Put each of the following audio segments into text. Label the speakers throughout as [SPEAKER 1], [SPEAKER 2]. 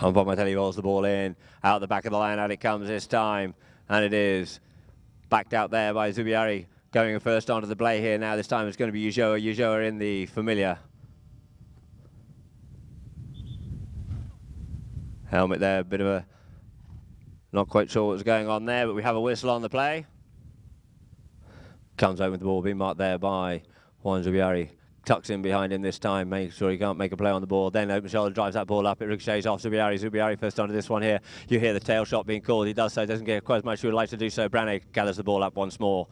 [SPEAKER 1] And Pomatelli rolls the ball in, out the back of the line, out it comes this time, and it is backed out there by Zubiari, going first onto the play here now. This time it's going to be Ulloa. Ulloa in the familiar helmet there, a bit of a, not quite sure what's going on there, but we have a whistle on the play. Comes over with the ball, being marked there by Juan Zubiari. Tucks in behind him this time, makes sure he can't make a play on the ball. Then open shoulder drives that ball up, it ricochets off Zubiari. Zubiari first onto this one here. You hear the tail shot being called. He does so, doesn't get quite as much as he would like to do so. Brane gathers the ball up once more.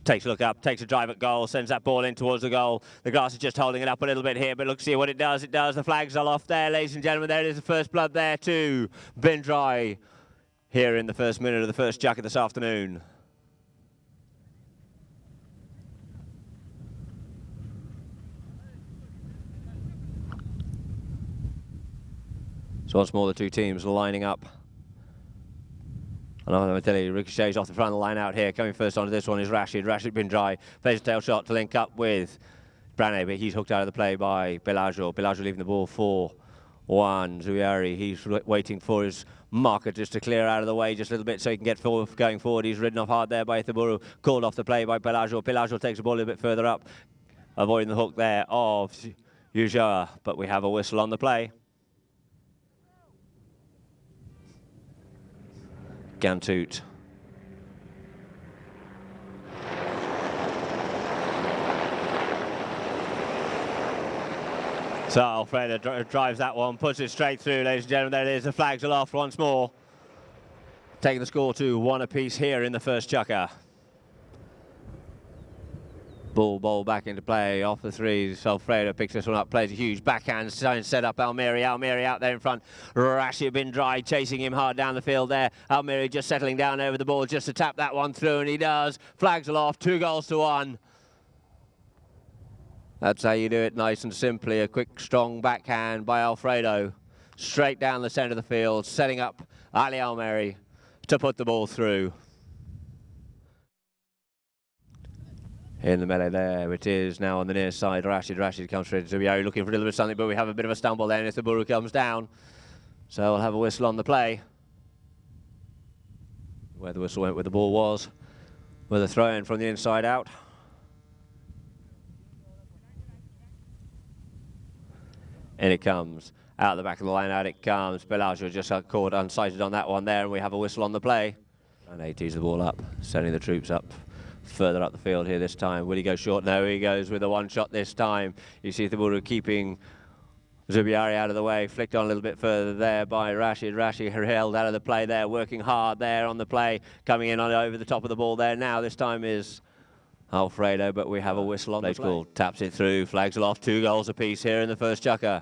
[SPEAKER 1] Takes a look up, takes a drive at goal, sends that ball in towards the goal. The grass is just holding it up a little bit here, but look, see what it does. It does. The flags are off there, ladies and gentlemen. There it is, the first blood there to Bindrai here in the first minute of the first jacket this afternoon. So once more the two teams lining up. And I'm going to tell you, ricochets off the front of the line out here. Coming first onto this one is Rashid. Rashid Bindrai plays a tail shot to link up with Brane, but he's hooked out of the play by Bellagio. Bellagio leaving the ball for Juan Zubiari. He's waiting for his marker just to clear out of the way just a little bit so he can get forward, going forward. He's ridden off hard there by Ithaburu. Called off the play by Bellagio. Bellagio takes the ball a little bit further up, avoiding the hook there of Ulloa, but we have a whistle on the play. GHANTOOT. So Alfredo drives that one, puts it straight through, ladies and gentlemen. There it is, the flags are off once more. Taking the score to 1 apiece here in the first chukker. Ball back into play, off the threes. Alfredo picks this one up, plays a huge backhand, set up Almiri. Almiri out there in front. Rashid Bindrai chasing him hard down the field there. Almiri just settling down over the ball just to tap that one through, and he does. Flags are off, 2-1. That's how you do it, nice and simply. A quick, strong backhand by Alfredo. Straight down the centre of the field, setting up Ali Almiri to put the ball through. In the melee there, it is now on the near side. Rashid comes straight to Zubiari, looking for a little bit of something, but we have a bit of a stumble there, and Ithaburu comes down. So we'll have a whistle on the play. Where the whistle went, where the ball was, with a throw in from the inside out. In it comes, out the back of the line, out it comes. Bellagio just got caught unsighted on that one there, and we have a whistle on the play. And he tees the ball up, sending the troops up. Further up the field here this time. Will he go short? No, he goes with a one shot this time. You see Ithaburu keeping Zubiari out of the way, flicked on a little bit further there by Rashid. Rashid held out of the play there, working hard there on the play, coming in on over the top of the ball there. Now this time is Alfredo, but we have a whistle on the play. Taps it through, flags aloft, 2 goals apiece here in the first chukker.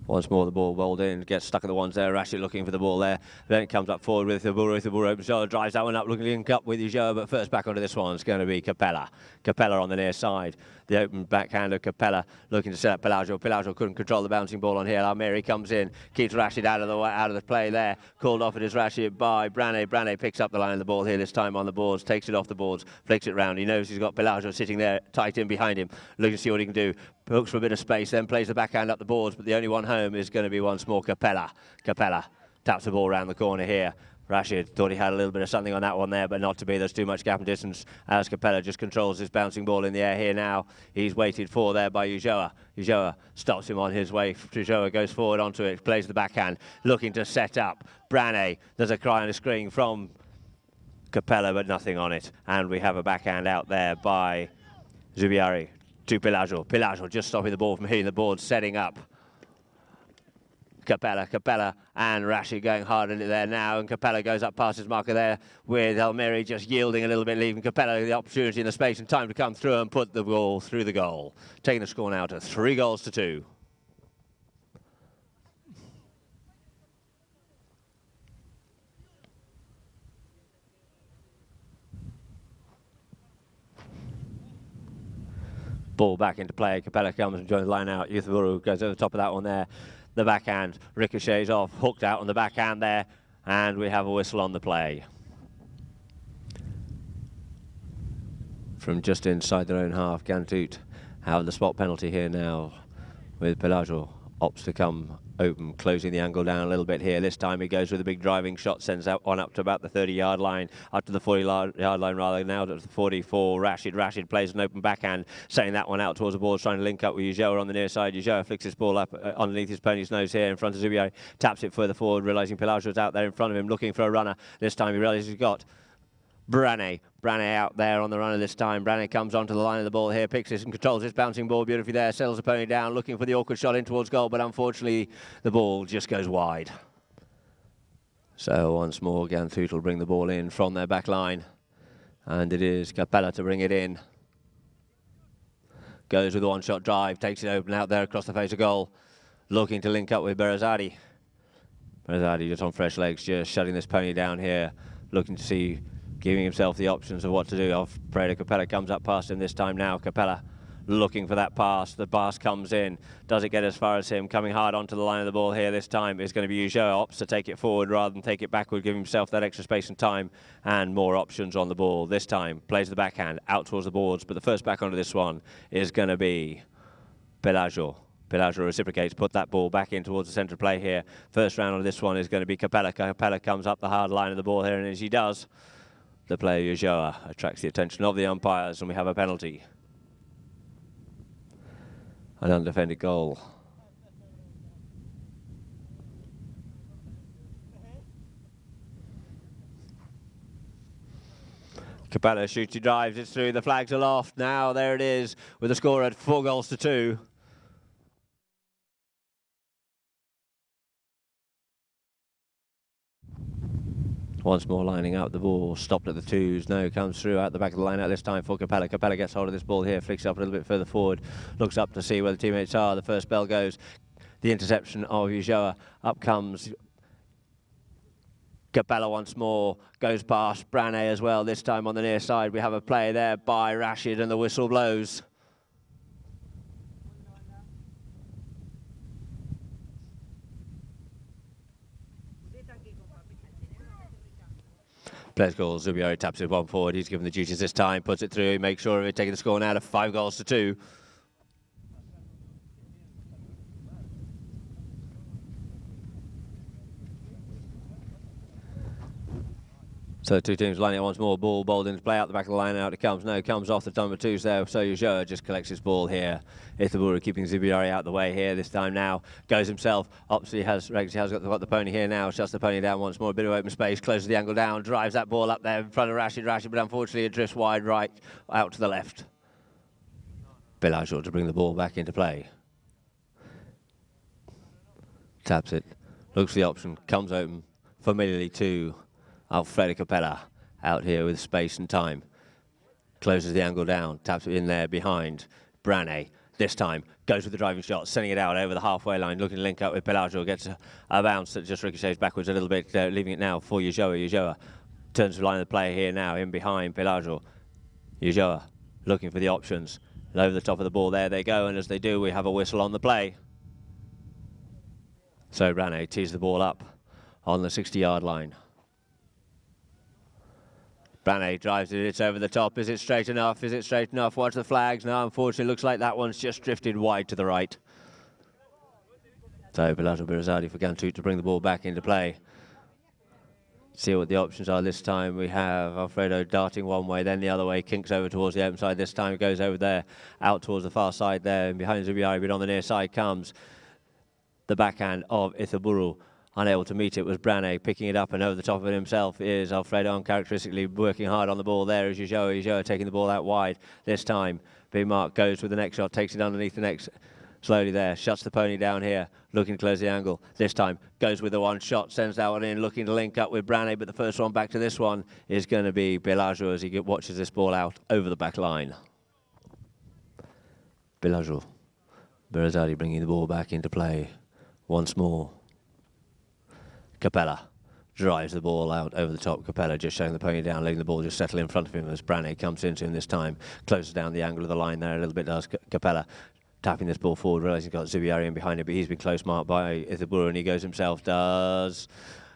[SPEAKER 1] Once more the ball bowled in, gets stuck at the ones there. Rashid looking for the ball there. Then it comes up forward with Ithaburu. Ithaburu opens shoulder, drives that one up, looking up with Ulloa, but first back onto this one is going to be Capella. Capella on the near side. The open backhand of Capella looking to set up Bellagio. Bellagio couldn't control the bouncing ball on here. Almiri comes in, keeps Rashid out of the play there. Called off it is Rashid by Brane. Brane picks up the line of the ball here this time on the boards, takes it off the boards, flicks it round. He knows he's got Bellagio sitting there tight in behind him, looking to see what he can do. Hooks for a bit of space, then plays the backhand up the boards, but the only one home is going to be once more Capella. Capella taps the ball around the corner here. Rashid thought he had a little bit of something on that one there, but not to be. There's too much gap and distance as Capella just controls his bouncing ball in the air here now. He's waited for there by Ulloa. Ulloa stops him on his way. Ulloa goes forward onto it, plays the backhand, looking to set up Brane. There's a cry and a scream from Capella, but nothing on it. And we have a backhand out there by Zubiari to Bellagio. Bellagio just stopping the ball from hitting the board, setting up Capella and Rashid going hard in it there now, and Capella goes up past his marker there with Almiri just yielding a little bit, leaving Capella the opportunity and the space and time to come through and put the ball through the goal. Taking the score now to 3-2. Ball back into play. Capella comes and joins the line out. Ithaburu goes over the top of that one there. The backhand ricochets off, hooked out on the backhand there, and we have a whistle on the play. From just inside their own half, GHANTOOT have the spot penalty here now with Bellagio opts to come Open, closing the angle down a little bit here. This time he goes with a big driving shot, sends that one up to about the 30-yard line, up to the 40-yard line rather, now to the 44. Rashid plays an open backhand, sending that one out towards the board, trying to link up with Ulloa on the near side. Ulloa flicks his ball up underneath his pony's nose here in front of Zubiari, taps it further forward, realising Pelajo's out there in front of him, looking for a runner. This time he realises he's got Branné out there on the runner this time. Branné comes onto the line of the ball here, picks this and controls this bouncing ball beautifully there, settles the pony down, looking for the awkward shot in towards goal, but unfortunately the ball just goes wide. So once more, GHANTOOT will bring the ball in from their back line, and it is Capella to bring it in. Goes with a one-shot drive, takes it open out there across the face of goal, looking to link up with Berazadi. Berazadi just on fresh legs, just shutting this pony down here, looking to see, giving himself the options of what to do. Alfredo Capella comes up past him this time now. Capella looking for that pass. The pass comes in. Does it get as far as him? Coming hard onto the line of the ball here this time is going to be Ulloa. Opts to take it forward rather than take it backward, give himself that extra space and time and more options on the ball. This time plays the backhand out towards the boards, but the first back onto this one is going to be Pelajo. Pelajo reciprocates, put that ball back in towards the centre play here. First round on this one is going to be Capella. Capella comes up the hard line of the ball here, and as he does, the player Ulloa attracts the attention of the umpires, and we have a penalty. An undefended goal. Capella shoots, he drives, it's through, the flags aloft. Now there it is, with the score at 4-2. Once more lining up, the ball stopped at the twos. No, comes through out the back of the line out this time for Capella. Capella gets hold of this ball here, flicks up a little bit further forward, looks up to see where the teammates are. The first bell goes. The interception of Ulloa. Up comes Capella once more, goes past Branné as well. This time on the near side, we have a play there by Rashid, and the whistle blows. Players call, Zubiari taps it one forward. He's given the duties this time, puts it through, makes sure of it, taking the score now to 5-2. So two teams lining up once more. Ball bowled into play out the back of the line. Out it comes. No, comes off the number twos there. So Ulloa just collects his ball here. Ithiburu keeping Zubiari out the way here this time now. Goes himself. Obviously has got the pony here now. Shuts the pony down once more. A bit of open space. Closes the angle down. Drives that ball up there in front of Rashid. But unfortunately it drifts wide right out to the left. Pelajo to bring the ball back into play. Taps it. Looks for the option. Comes open familiarly to Alfredo Capella out here with space and time. Closes the angle down, taps it in there behind Branné. This time goes with the driving shot, sending it out over the halfway line, looking to link up with Pelajo. Gets a bounce that just ricochets backwards a little bit, leaving it now for Ulloa. Ulloa turns the line of the play here now, in behind Pelajo. Ulloa looking for the options. And over the top of the ball, there they go, and as they do, we have a whistle on the play. So Branné tees the ball up on the 60-yard line. Branné drives it, it's over the top. Is it straight enough? Is it straight enough? Watch the flags. No, unfortunately, looks like that one's just drifted wide to the right. So Pelajo Berazadi for GHANTOOT to bring the ball back into play. See what the options are this time. We have Alfredo darting one way, then the other way, kinks over towards the open side. This time it goes over there, out towards the far side there, and behind Zubiari, but on the near side comes the backhand of Ithiburu. Unable to meet it was Branné, picking it up, and over the top of it himself is Alfredo, uncharacteristically working hard on the ball. There is Ulloa taking the ball out wide. This time, Big Mark goes with the next shot, takes it underneath the next, slowly there, shuts the pony down here, looking to close the angle. This time, goes with the one shot, sends that one in, looking to link up with Branné, but the first one back to this one is going to be Pelajo as he watches this ball out over the back line. Pelajo. Berazadi bringing the ball back into play once more. Capella drives the ball out over the top. Capella just shutting the pony down, letting the ball just settle in front of him as Branné comes into him this time. Closes down the angle of the line there a little bit, does Capella. Tapping this ball forward, realising he's got Zubiari in behind it, but he's been close marked by Ithiburu, and he goes himself, does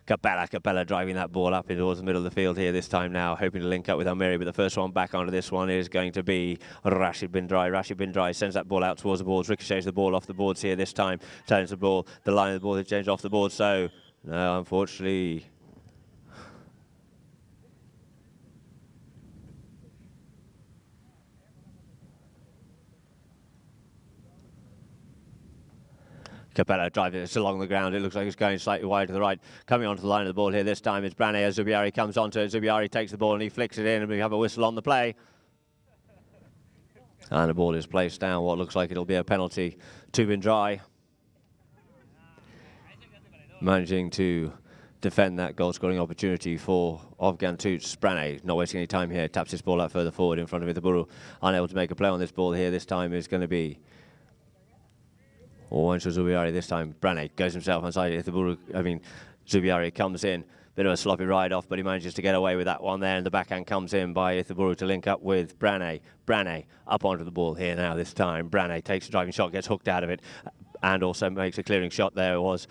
[SPEAKER 1] Capella driving that ball up towards the middle of the field here this time now, hoping to link up with Almeri, but the first one back onto this one is going to be Rashid Bin Dry. Rashid Bin Dry sends that ball out towards the boards, ricochets the ball off the boards here this time, turns the ball, the line of the ball has changed off the board, so no, unfortunately. Capella driving it along the ground. It looks like it's going slightly wide to the right. Coming onto the line of the ball here this time is Brane as Zubiari comes onto it. Zubiari takes the ball and he flicks it in, and we have a whistle on the play. And the ball is placed down. What looks like it'll be a penalty to Bin Dry. Managing to defend that goal-scoring opportunity for GHANTOOT. Brane not wasting any time here. Taps this ball out further forward in front of Ithiburu. Unable to make a play on this ball here. This time is going to be Wancho Zubiari this time. Brane goes himself inside Ithiburu. Zubiari comes in. Bit of a sloppy ride off, but he manages to get away with that one there, and the backhand comes in by Ithiburu to link up with Brane. Brane up onto the ball here now this time. Brane takes a driving shot, gets hooked out of it, and also makes a clearing shot. There it was.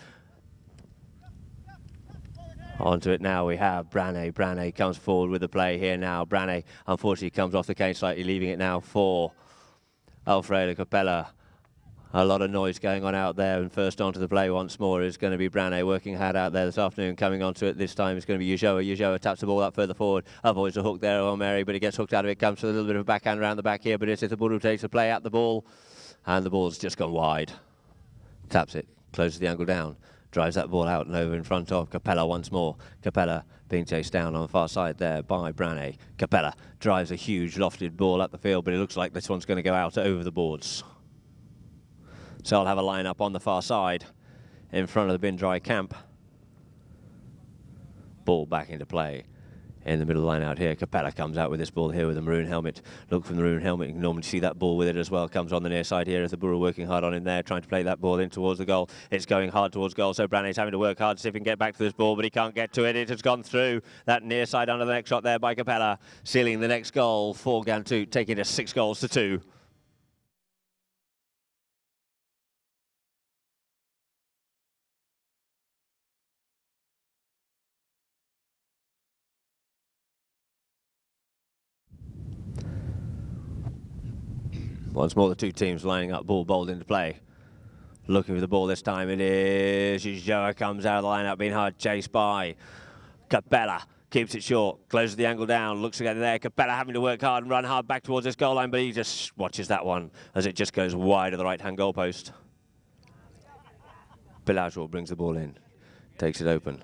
[SPEAKER 1] Onto it now we have Brane. Brane comes forward with the play here now. Brane unfortunately comes off the cane slightly, leaving it now for Alfredo Capella. A lot of noise going on out there, and first onto the play once more is going to be Brane, working hard out there this afternoon. Coming onto it this time is going to be Ulloa. Ulloa taps the ball up further forward, avoids the hook there on Mary, but he gets hooked out of it. Comes to a little bit of a backhand around the back here, but it's Ithiburu takes the play at the ball, and the ball's just gone wide. Taps it, closes the angle down, drives that ball out and over in front of Capella once more. Capella being chased down on the far side there by Brane. Capella drives a huge lofted ball up the field, but it looks like this one's going to go out over the boards. So I'll have a line up on the far side in front of the Bin Dry camp. Ball back into play in the middle line out here. Capella comes out with this ball here with a maroon helmet. Look from the maroon helmet, you can normally see that ball with it as well. Comes on the near side here as the Buru working hard on him there, trying to play that ball in towards the goal. It's going hard towards goal, so Brane's having to work hard to see if he can get back to this ball, but he can't get to it. It has gone through that near side under the next shot there by Capella, sealing the next goal for GHANTOOT, taking it 6-2. Once more, the two teams lining up, ball bowled into play. Looking for the ball this time, it is Ulloa comes out of the lineup, being hard chased by Capella. Keeps it short, closes the angle down, looks again there. Capella having to work hard and run hard back towards this goal line, but he just watches that one as it just goes wide of the right-hand goalpost. Pelagio brings the ball in, takes it open.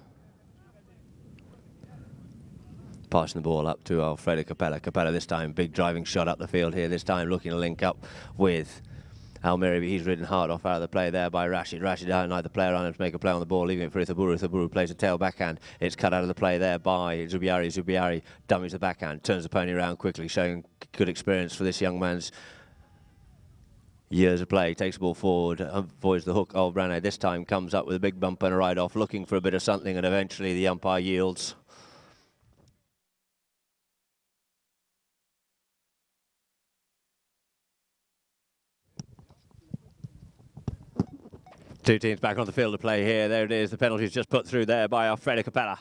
[SPEAKER 1] Passing the ball up to Alfredo Capella. Capella this time, big driving shot up the field here this time, looking to link up with Almeri, but he's ridden hard off out of the play there by Rashid. Rashid denied the player on him to make a play on the ball, leaving it for Ithiburu. Ithiburu plays a tail backhand. It's cut out of the play there by Zubiari. Zubiari dummies the backhand, turns the pony around quickly, showing good experience for this young man's years of play. Takes the ball forward, avoids the hook of Brane. This time comes up with a big bump and a ride off, looking for a bit of something, and eventually the umpire yields. Two teams back on the field to play here. There it is. The penalty is just put through there by Alfredo Capella.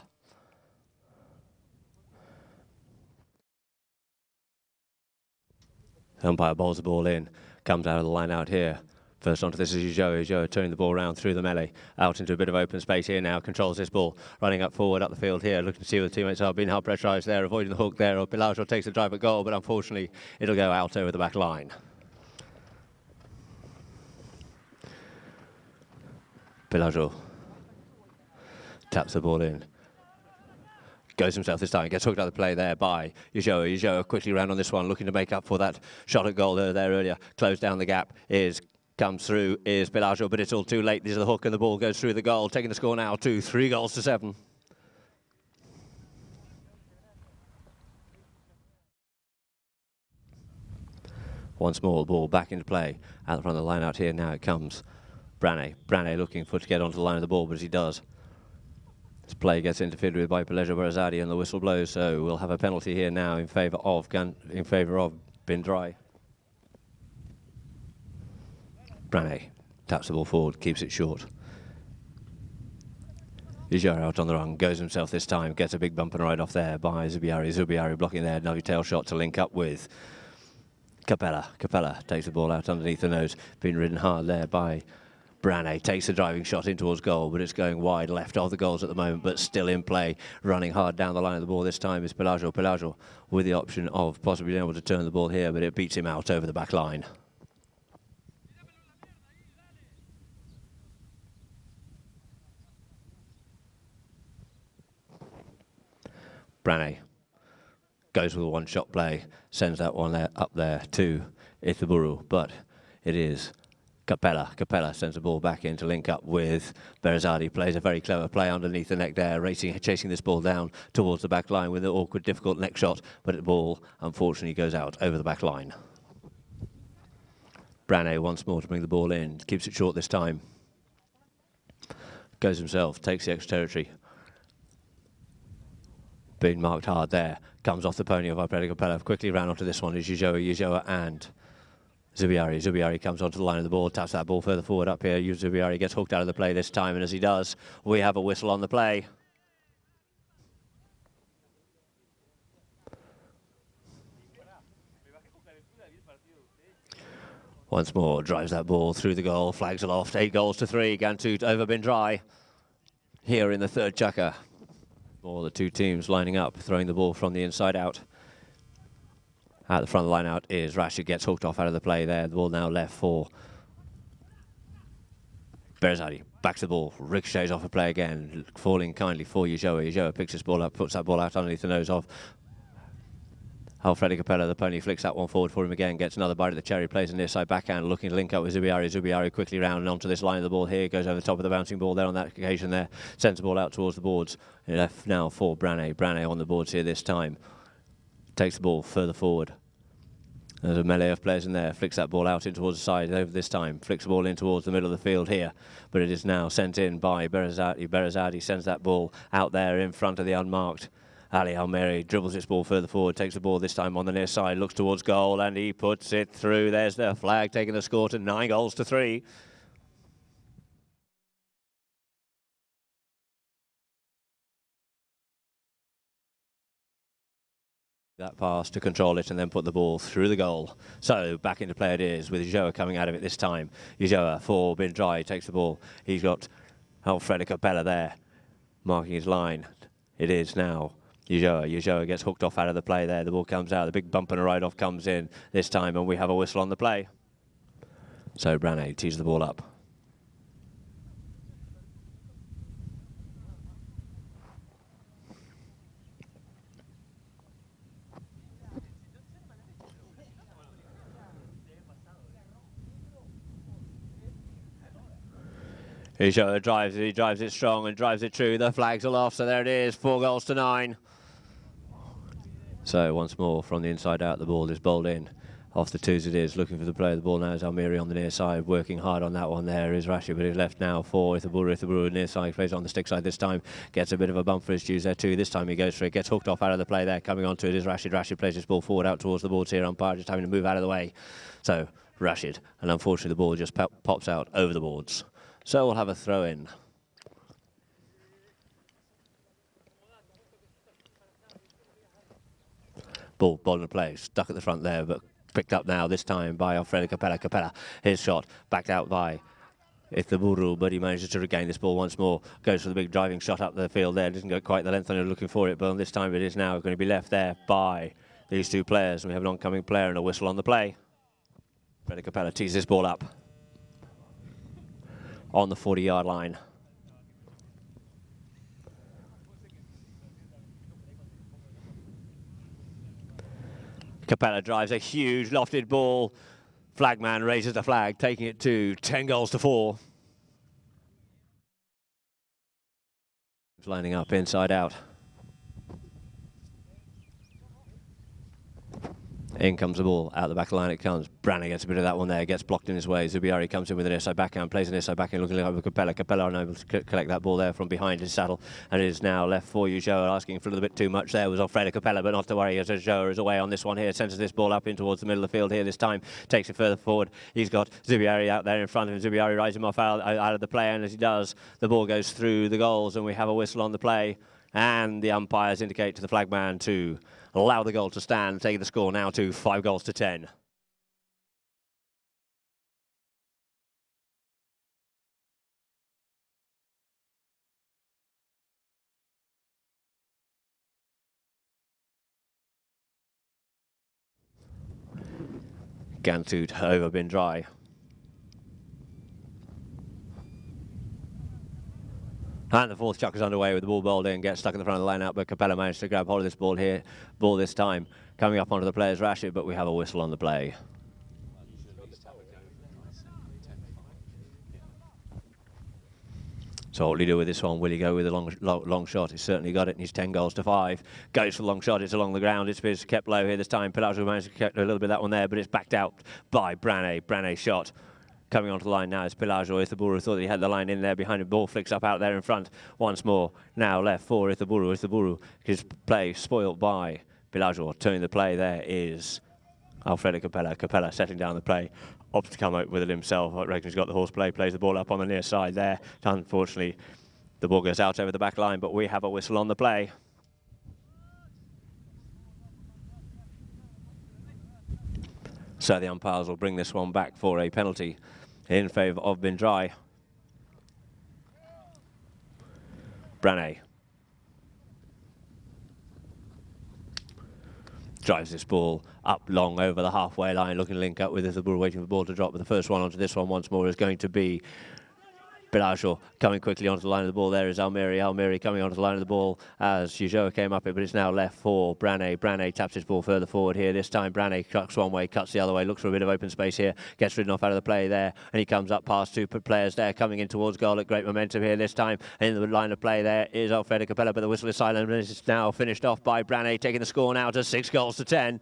[SPEAKER 1] Umpire bowls the ball in. Comes out of the line out here. First onto this is Ulloa. Ulloa turning the ball around through the melee. Out into a bit of open space here now. Controls this ball. Running up forward up the field here. Looking to see where the teammates are. Being hard pressurised there. Avoiding the hook there. Pelagio takes the drive at goal, but unfortunately it'll go out over the back line. Pelagio taps the ball in. Goes himself this time, gets hooked out of the play there by Ulloa. Ulloa quickly ran on this one, looking to make up for that shot at goal there earlier. Closed down the gap, comes through is Pelagio, but it's all too late. This is the hook and the ball goes through the goal, taking the score now to 3-7. Once more, the ball back into play. Out the front of the line out here now it comes. Brane looking for to get onto the line of the ball, but as he does, this play gets interfered with by Pelagio Barazadi and the whistle blows, so we'll have a penalty here now in favour of Bin Dry. Brane taps the ball forward, keeps it short. Ujara out on the run, goes himself this time, gets a big bump and ride off there by Zubiari. Zubiari blocking there, another tail shot to link up with Capella. Capella takes the ball out underneath the nose, being ridden hard there by Branay. Takes the driving shot in towards goal, but it's going wide left of the goals at the moment, but still in play. Running hard down the line of the ball this time is Pelagio. Pelagio with the option of possibly being able to turn the ball here, but it beats him out over the back line. Branay goes with a one-shot play, sends that one there, up there to Itaburu, but it is Capella. Capella sends the ball back in to link up with Berezzadi. Plays a very clever play underneath the neck there, chasing this ball down towards the back line with an awkward, difficult neck shot, but the ball unfortunately goes out over the back line. Branay once more to bring the ball in, keeps it short this time. Goes himself, takes the extra territory. Being marked hard there, comes off the pony of Alfredo Capella. Quickly round onto this one is Ulloa and Zubiari. Zubiari comes onto the line of the ball, taps that ball further forward up here. Zubiari gets hooked out of the play this time, and as he does, we have a whistle on the play. Once more, drives that ball through the goal, flags aloft, 8 goals to 3. GHANTOOT over been dry here in the third chukka. All the two teams lining up, throwing the ball from the inside out. At the front of the line out is Rashid, gets hooked off out of the play there. The ball now left for Berezzadi. Backs the ball, ricochets off a play again, falling kindly for Ulloa. Ulloa picks this ball up, puts that ball out underneath the nose of Alfredo Capella. The pony flicks that one forward for him again, gets another bite of the cherry, plays a near side backhand, looking to link up with Zubiari. Zubiari quickly round and onto this line of the ball here, goes over the top of the bouncing ball there on that occasion there, sends the ball out towards the boards. Left now for Branay. Branay on the boards here this time. Takes the ball further forward. There's a melee of players in there, flicks that ball out in towards the side over this time, flicks the ball in towards the middle of the field here, but it is now sent in by Berezzadi. Berezzadi sends that ball out there in front of the unmarked Ali Almeri, dribbles this ball further forward, takes the ball this time on the near side, looks towards goal, and he puts it through. There's the flag, taking the score to 9 goals to 3. That pass to control it and then put the ball through the goal. So back into play it is, with Ulloa coming out of it this time. Ulloa for Bin Dry, takes the ball. He's got Alfredo Capella there, marking his line. It is now Ulloa. Ulloa gets hooked off out of the play there. The ball comes out. The big bump and a ride-off comes in this time, and we have a whistle on the play. So Branay tees the ball up. Ulloa drives it, he drives it strong and drives it true. The flags are off, so there it is, 4 goals to 9. So once more from the inside out, the ball is bowled in. Off the twos it is, looking for the play. The ball now is Almiri on the near side, working hard on that one. There is Rashid, but he's left now for Itaburu. Itaburu near side, plays on the stick side this time. Gets a bit of a bump for his dues there too. This time he goes for it, gets hooked off out of the play there. Coming on to it is Rashid. Rashid plays his ball forward out towards the boards here. Umpire just having to move out of the way. So Rashid, and unfortunately the ball just pops out over the boards. So we'll have a throw in. Ball in play, stuck at the front there, but picked up now this time by Alfredo Capella. Capella, his shot, backed out by Itaburu, but he manages to regain this ball once more. Goes for the big driving shot up the field there. Doesn't go quite the length on it looking for it, but on this time it is now going to be left there by these two players. And we have an oncoming player and a whistle on the play. Alfredo Capella tees this ball up on the 40-yard line. Capella drives a huge lofted ball. Flagman raises the flag, taking it to 10 goals to 4. Lining up inside out. In comes the ball, out the back line it comes. Branny gets a bit of that one there, gets blocked in his way. Zubiari comes in with an inside backhand, plays an inside backhand, looking like Capella. Capella unable to collect that ball there from behind his saddle, and it is now left for Ujoa, asking for a little bit too much there. Was Alfredo Capella, but not to worry, as Ujoa is away on this one here. Centres this ball up in towards the middle of the field here this time, takes it further forward. He's got Zubiari out there in front of him. Zubiari rides him off out of the play, and as he does, the ball goes through the goals, and we have a whistle on the play. And the umpires indicate to the flagman to allow the goal to stand, taking the score now to 5-10. GHANTOOT over bin dry. And the fourth chuck is underway with the ball bowled in, gets stuck in the front of the line out, but Capella managed to grab hold of this ball here. Ball this time coming up onto the player's rashid, but we have a whistle on the play. So what will he do with this one? Will he go with a long shot? He's certainly got it, and he's 10-5. Goes for the long shot, it's along the ground. It's kept low here this time. Pelagio managed to get a little bit of that one there, but it's backed out by Branay. Branay shot. Coming onto the line now is Pelagio. Ithiburu thought he had the line in there behind him. Ball flicks up out there in front once more. Now left for Ithiburu. Ithiburu, his play spoilt by Pelagio. Turning the play there is Alfredo Capella. Capella setting down the play. Opts to come out with it himself. I reckon he's got the horseplay. Plays the ball up on the near side there. Unfortunately, the ball goes out over the back line, but we have a whistle on the play. So the umpires will bring this one back for a penalty in favour of bin dry. Branay drives this ball up long over the halfway line, looking to link up with Ithiburu, waiting for the ball to drop. But the first one onto this one once more is going to be Pelagio. Coming quickly onto the line of the ball there is Almiri. Almiri coming onto the line of the ball as Ujoa came up it, but it's now left for Branay. Branay taps his ball further forward here. This time Branay cuts one way, cuts the other way, looks for a bit of open space here, gets ridden off out of the play there, and he comes up past two players there, coming in towards goal at great momentum here this time. In the line of play there is Alfredo Capella, but the whistle is silent, and it's now finished off by Branay, taking the score now to 6-10.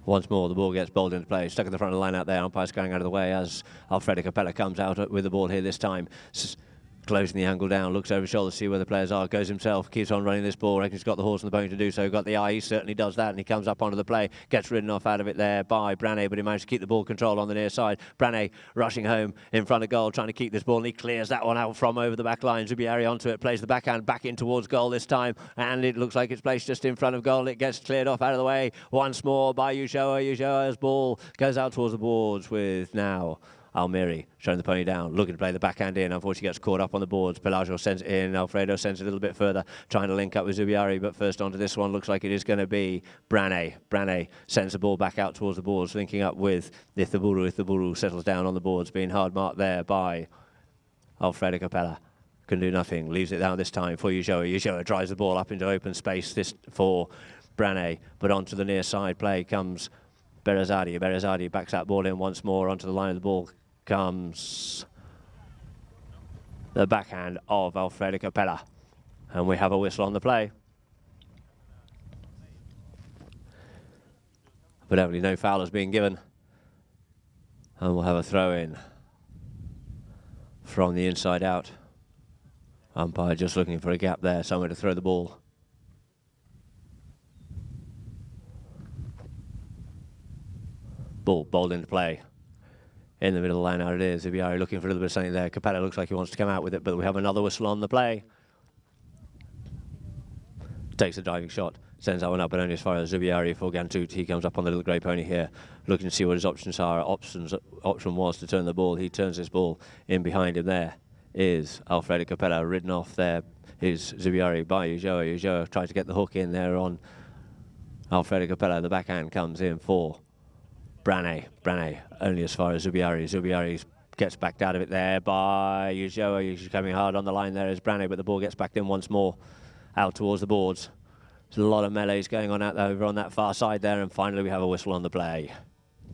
[SPEAKER 1] Once more, the ball gets bowled into play. Stuck in the front of the line out there. Umpire's going out of the way as Alfredo Capella comes out with the ball here this time. Closing the angle down, looks over his shoulder to see where the players are, goes himself, keeps on running this ball. Reckons he's got the horse and the bone to do so. Got the eye, he certainly does that, and he comes up onto the play. Gets ridden off out of it there by Branay, but he managed to keep the ball control on the near side. Branay rushing home in front of goal, trying to keep this ball, and he clears that one out from over the back line. Zubiari onto it, plays the backhand back in towards goal this time, and it looks like it's placed just in front of goal. It gets cleared off out of the way once more by Ujoa. Ujoa's ball goes out towards the boards with now Almiri showing the pony down, looking to play the backhand in. Unfortunately gets caught up on the boards. Pelagio sends it in. Alfredo sends it a little bit further, trying to link up with Zubiari, but first onto this one looks like it is going to be Branay. Branay sends the ball back out towards the boards, linking up with Ithiburu. Ithiburu settles down on the boards, being hard marked there by Alfredo Capella. Can do nothing, leaves it down this time for Ujoa. Ujoa drives the ball up into open space, this for Branay, but onto the near side play comes Berazadi. Berazadi backs that ball in once more. Onto the line of the ball comes the backhand of Alfredo Capella, and we have a whistle on the play. But evidently no foul is being given, and we'll have a throw in from the inside out. Umpire just looking for a gap there, somewhere to throw the ball. Ball bowled into play. In the middle of the line out it is. Zubiari looking for a little bit of something there. Capella looks like he wants to come out with it, but we have another whistle on the play. Takes a diving shot, sends that one up, but only as far as Zubiari for GHANTOOT. He comes up on the little grey pony here, looking to see what his options are. Option was to turn the ball. He turns his ball in behind him. There is Alfredo Capella, ridden off there is Zubiari by Ujoa. Ujoa tries to get the hook in there on Alfredo Capella. The backhand comes in for Branay. Branay only as far as Zubiari. Zubiari gets backed out of it there by Ujoa. Ujoa coming hard on the line there is Branay, but the ball gets backed in once more out towards the boards. There's a lot of melees going on out there over on that far side there, and finally we have a whistle on the play.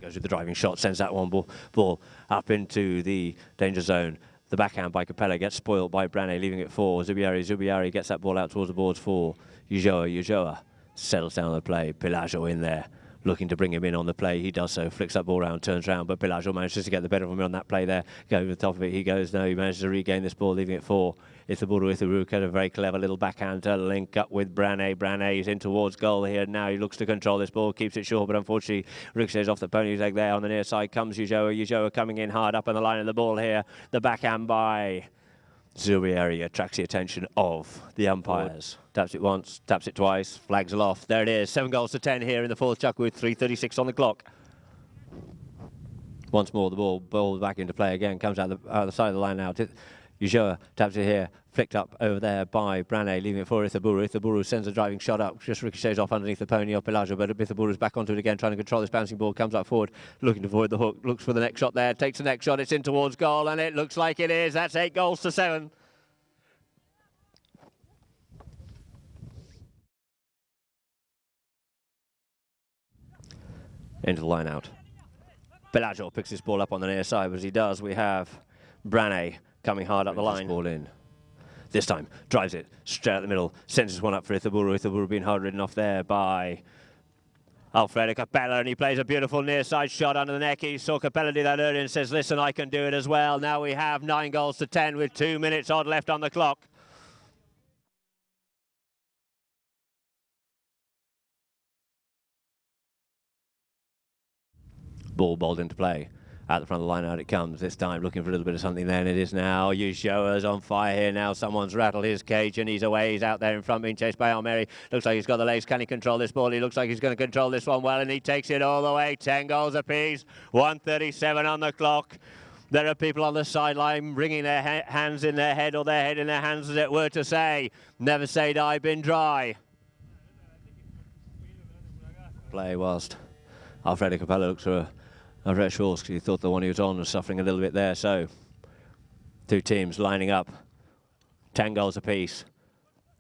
[SPEAKER 1] Goes with the driving shot, sends that one ball up into the danger zone. The backhand by Capella gets spoiled by Brane, leaving it for Zubiari. Zubiari gets that ball out towards the boards for Ulloa. Ulloa settles down on the play. Pelagio in there, looking to bring him in on the play. He does so, flicks that ball around, turns around, but Pelagio manages to get the better of him on that play there. Go over the top of it, he goes. No, he manages to regain this ball, leaving it for Ithiburu. Ithiburu got a very clever little backhand to link up with Brane. Brane is in towards goal here now. He looks to control this ball, keeps it short, but unfortunately ricochets off the pony's leg there. On the near side comes Ulloa. Ulloa coming in hard up on the line of the ball here. The backhand by Zubiari attracts the attention of the umpires. Taps it once, taps it twice, flags aloft. There it is, 7 goals to 10 here in the fourth chuck with 3:36 on the clock. Once more, the ball back into play again, comes out the side of the line now. Ulloa taps it here, flicked up over there by Brane, leaving it for Ithiburu. Ithiburu sends a driving shot up, just ricochets off underneath the pony of Pelagio, but Ithiburu's back onto it again, trying to control this bouncing ball, comes up forward, looking to avoid the hook, looks for the next shot there, takes the next shot, it's in towards goal, and it looks like it is. That's 8 goals to 7. Into the line out. Pelagio picks this ball up on the near side, but as he does, we have Brane coming hard up the line. Ball in. This time, drives it straight out the middle, sends this one up for Ithiburu. Ithiburu being hard ridden off there by Alfredo Capella, and he plays a beautiful near side shot under the neck. He saw Capella do that earlier and says, listen, I can do it as well. Now we have 9 goals to 10 with 2 minutes odd left on the clock. Ball bowled into play. Out the front of the line, out it comes. This time looking for a little bit of something there, and it is now. Ulloa's on fire here now. Someone's rattled his cage, and he's away. He's out there in front, being chased by Almeri. Looks like he's got the legs. Can he control this ball? He looks like he's going to control this one well, and he takes it all the way. 10 goals apiece. 1:37 on the clock. There are people on the sideline wringing their hands in their head, or their head in their hands, as it were to say, never say die, been dry. Play whilst Alfredo Capella looks for a red shorts, because he thought the one he was on was suffering a little bit there. So 2 teams lining up, 10 goals apiece.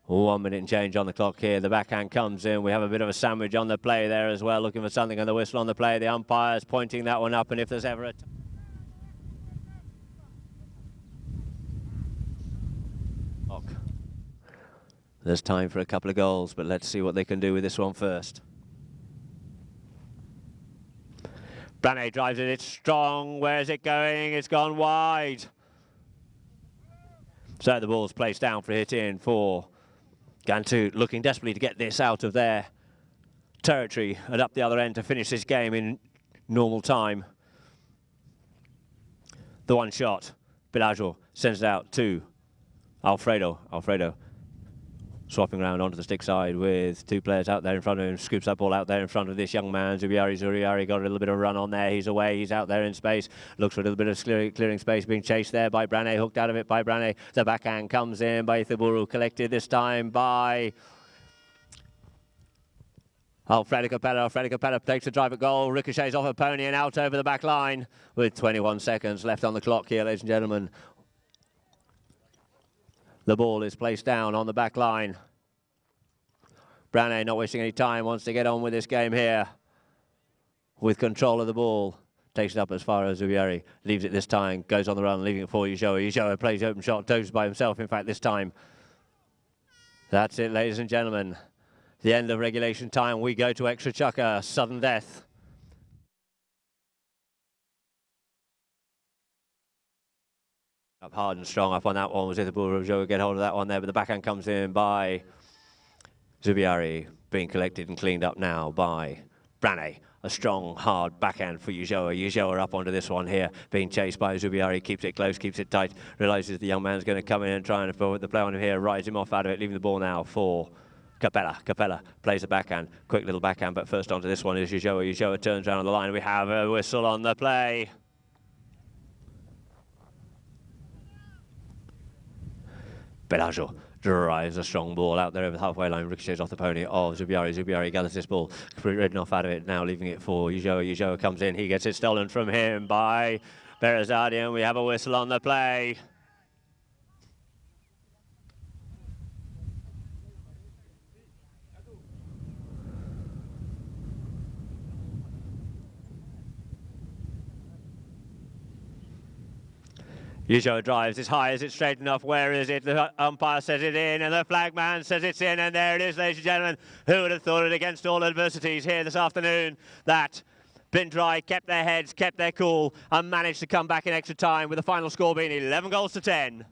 [SPEAKER 1] 1 minute and change on the clock here. The backhand comes in. We have a bit of a sandwich on the play there as well, looking for something on the whistle on the play. The umpire's pointing that one up, and if there's ever a... There's time for a couple of goals, but let's see what they can do with this one first. Brane drives it, it's strong. Where's it going? It's gone wide. So the ball's placed down for a hit in for GHANTOOT, looking desperately to get this out of their territory and up the other end to finish this game in normal time. The one shot, Pelagio sends it out to Alfredo. Alfredo swapping around onto the stick side with 2 players out there in front of him, scoops that ball out there in front of this young man. Zubiari got a little bit of run on there. He's away, he's out there in space, looks for a little bit of clearing space, being chased there by Brane, hooked out of it by Brane. The backhand comes in by Ithiburu, collected this time by Alfredo Capella. Alfredo Capella takes a drive at goal, ricochets off a pony and out over the back line with 21 seconds left on the clock here, ladies and gentlemen. The ball is placed down on the back line. Brane, not wasting any time, wants to get on with this game here with control of the ball. Takes it up as far as Zubiari, leaves it this time, goes on the run, leaving it for Ulloa. Ulloa plays open shot, goes by himself, in fact, this time. That's it, ladies and gentlemen. The end of regulation time. We go to extra chukker, sudden death. Up hard and strong up on that one was Ithiburu. Ulloa get hold of that one there, but the backhand comes in by Zubiari, being collected and cleaned up now by Brane. A strong, hard backhand for Ulloa. Ulloa up onto this one here, being chased by Zubiari, keeps it close, keeps it tight, realises the young man's going to come in and try and forward the play on him here, rides him off out of it, leaving the ball now for Capella. Capella plays the backhand, quick little backhand, but first onto this one is Ulloa. Ulloa turns around on the line. We have a whistle on the play. Pelagio drives a strong ball out there over the halfway line, ricochets off the pony of Zubiari. Zubiari gathers this ball, ridden off out of it, now leaving it for Ulloa. Ulloa comes in, he gets it stolen from him by Berazadi, and we have a whistle on the play. Yuzhou drives as high. Is it straight enough? Where is it? The umpire says it in, and the flagman says it's in, and there it is, ladies and gentlemen. Who would have thought it against all adversities here this afternoon that Bindrai kept their heads, kept their cool, and managed to come back in extra time with the final score being 11 goals to 10.